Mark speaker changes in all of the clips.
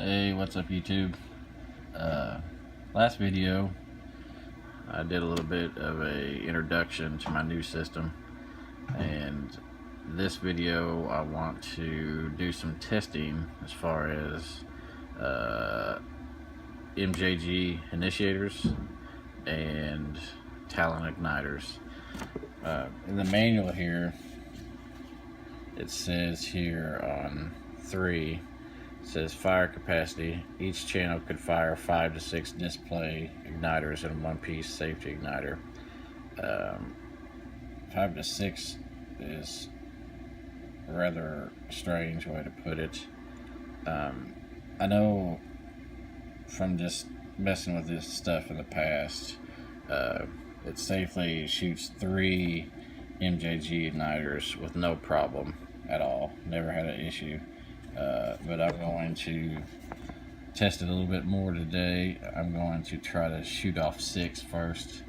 Speaker 1: Hey, what's up YouTube? Last video I did a little bit of a introduction to my new system, and this video I want to do some testing as far as MJG initiators and Talon igniters. In the manual here it says here on 3, it says fire capacity. Each channel could fire 5 to 6 display igniters in one piece safety igniter. 5 to 6 is a rather strange way to put it. I know from just messing with this stuff in the past, it safely shoots 3 MJG igniters with no problem at all. Never had an issue. But I'm going to test it a little bit more today. I'm going to try to shoot off 6 first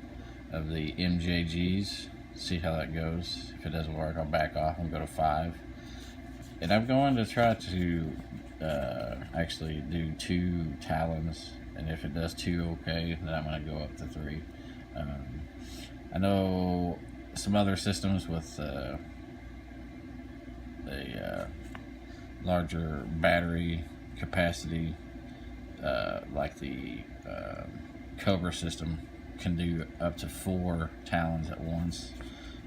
Speaker 1: of the MJGs, see how that goes. If it doesn't work, I'll back off and go to 5. And I'm going to try to actually do 2 Talons, and if it does 2 okay, then I'm going to go up to 3. I know some other systems with a larger battery capacity, like the Cobra system, can do up to 4 Talons at once.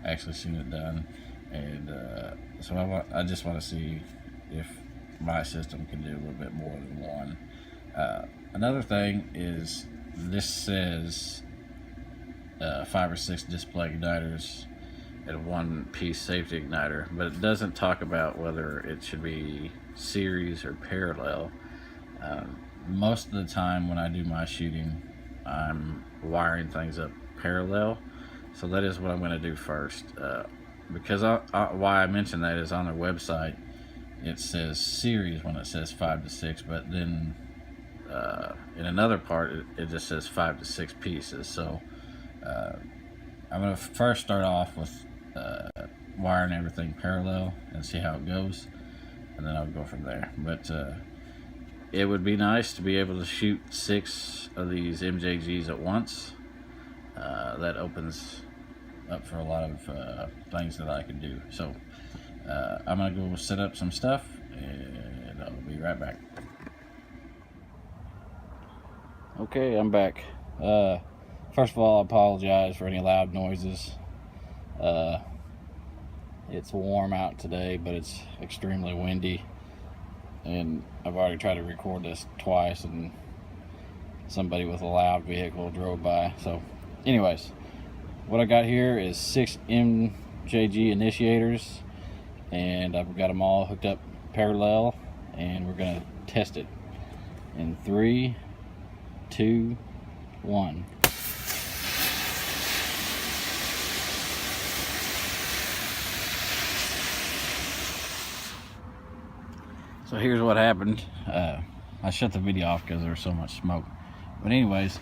Speaker 1: I actually seen it done, and so I just want to see if my system can do a little bit more than 1. Another thing is, this says 5 or 6 display igniters and 1 piece safety igniter, but it doesn't talk about whether it should be series or parallel. Most of the time when I do my shooting, I'm wiring things up parallel, so that is what I'm going to do first. Because why I mention that is on their website it says series when it says 5 to 6, but then in another part it just says 5 to 6 pieces. So I'm going to first start off with wiring everything parallel and see how it goes, and then I'll go from there. But it would be nice to be able to shoot 6 of these MJGs at once. That opens up for a lot of things that I can do. So I'm going to go set up some stuff, and I'll be right back. Okay, I'm back. First of all, I apologize for any loud noises. It's warm out today, but it's extremely windy, and I've already tried to record this twice and somebody with a loud vehicle drove by. So anyways, what I got here is 6 MJG initiators, and I've got them all hooked up parallel, and we're going to test it in 3, 2, 1. So here's what happened. I shut the video off because there was so much smoke. But anyways,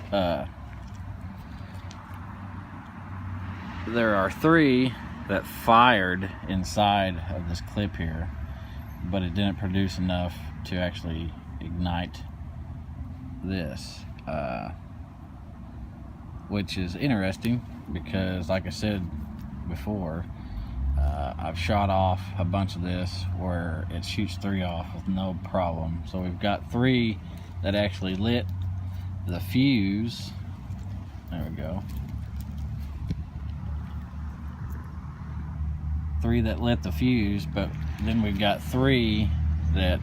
Speaker 1: there are 3 that fired inside of this clip here, but it didn't produce enough to actually ignite this, which is interesting because, like I said before, I've shot off a bunch of this where it shoots 3 off with no problem. So we've got 3 that actually lit the fuse. There we go. 3 that lit the fuse, but then we've got 3 that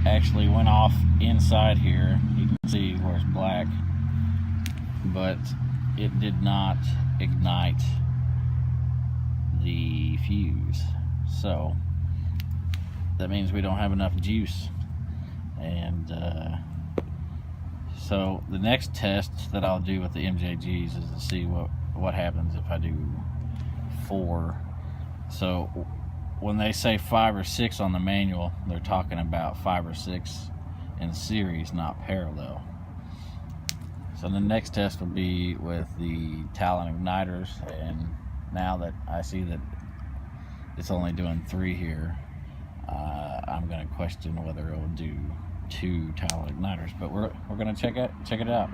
Speaker 1: actually went off inside here. You can see where it's black, but it did not ignite the fuse. So that means we don't have enough juice. And so the next test that I'll do with the MJGs is to see what happens if I do 4. So when they say 5 or 6 on the manual, they're talking about 5 or 6 in series, not parallel. So the next test will be with the Talon igniters, and now that I see that it's only doing 3 here, I'm going to question whether it'll do 2 Talon igniters, but we're going to check it out.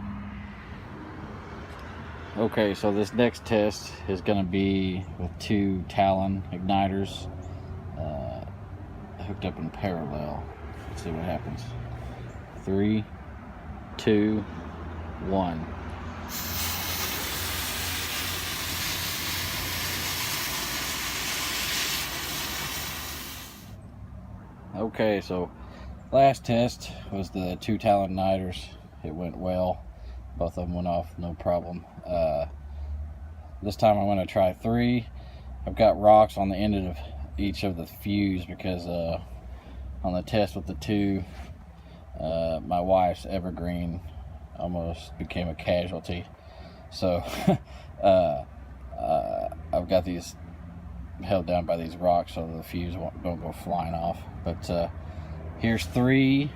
Speaker 1: Okay, so this next test is going to be with 2 Talon igniters hooked up in parallel. Let's see what happens. 3, 2, 1. Okay, so last test was the 2 Talon igniters. It went well. Both of them went off, no problem. This time I'm going to try 3. I've got rocks on the end of each of the fuse because on the test with the 2, my wife's evergreen almost became a casualty. So I've got these held down by these rocks so the fuse don't go flying off. But here's 3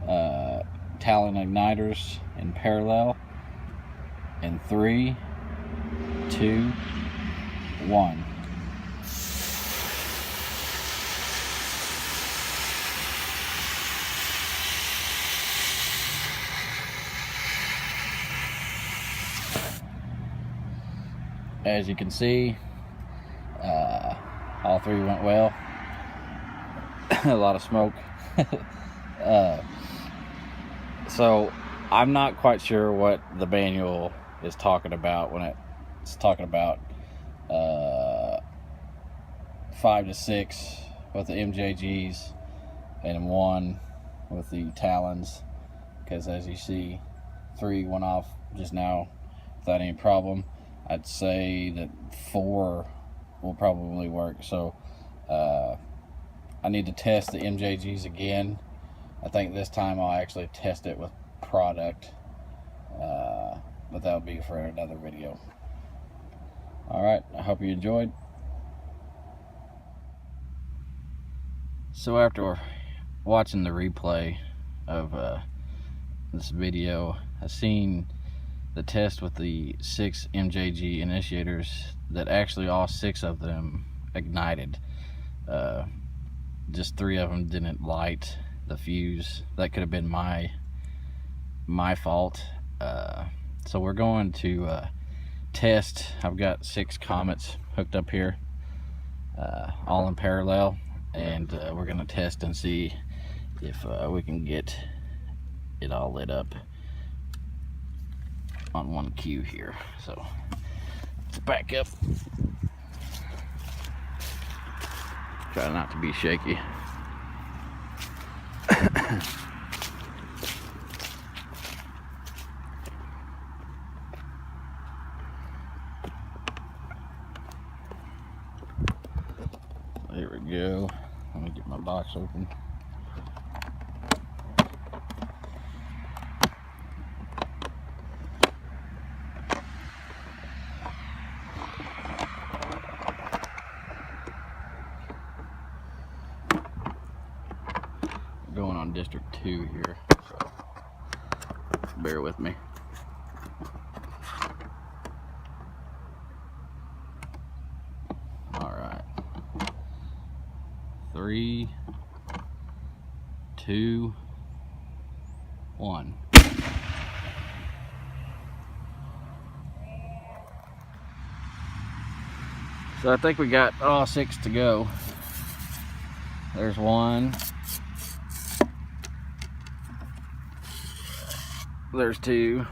Speaker 1: Talon igniters in parallel in 3, 2, 1. As you can see, all 3 went well. A lot of smoke. So I'm not quite sure what the manual is talking about when it's talking about 5 to 6 with the MJGs and 1 with the Talons, because as you see, 3 went off just now without any problem. I'd say that 4 will probably work. So I need to test the MJGs again. I think this time I'll actually test it with product, but that'll be for another video. Alright, I hope you enjoyed. So after watching the replay of this video, I seen the test with the 6 MJG initiators that actually all 6 of them ignited. Just 3 of them didn't light the fuse. That could have been my fault. So we're going to test. I've got 6 comets hooked up here, all in parallel, and we're going to test and see if we can get it all lit up on 1 cue here. So let's back up. Try not to be shaky. There we go. Let me get my box open. Going on District 2 here, so bear with me. Alright. 3, 2, 1. So I think we got all 6 to go. There's 1. There's 2,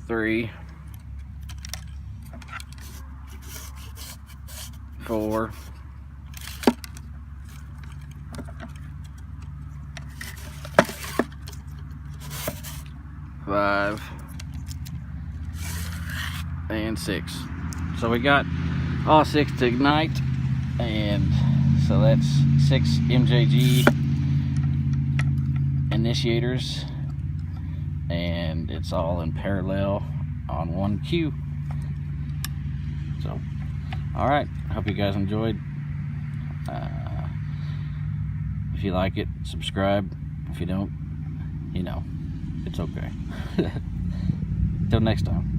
Speaker 1: 3, 4, 5, and 6. So we got all 6 to ignite, and so that's 6 MJG initiators, and it's all in parallel on 1 cue. So alright, I hope you guys enjoyed. If you like it, subscribe. If you don't, you know, it's okay. Till next time.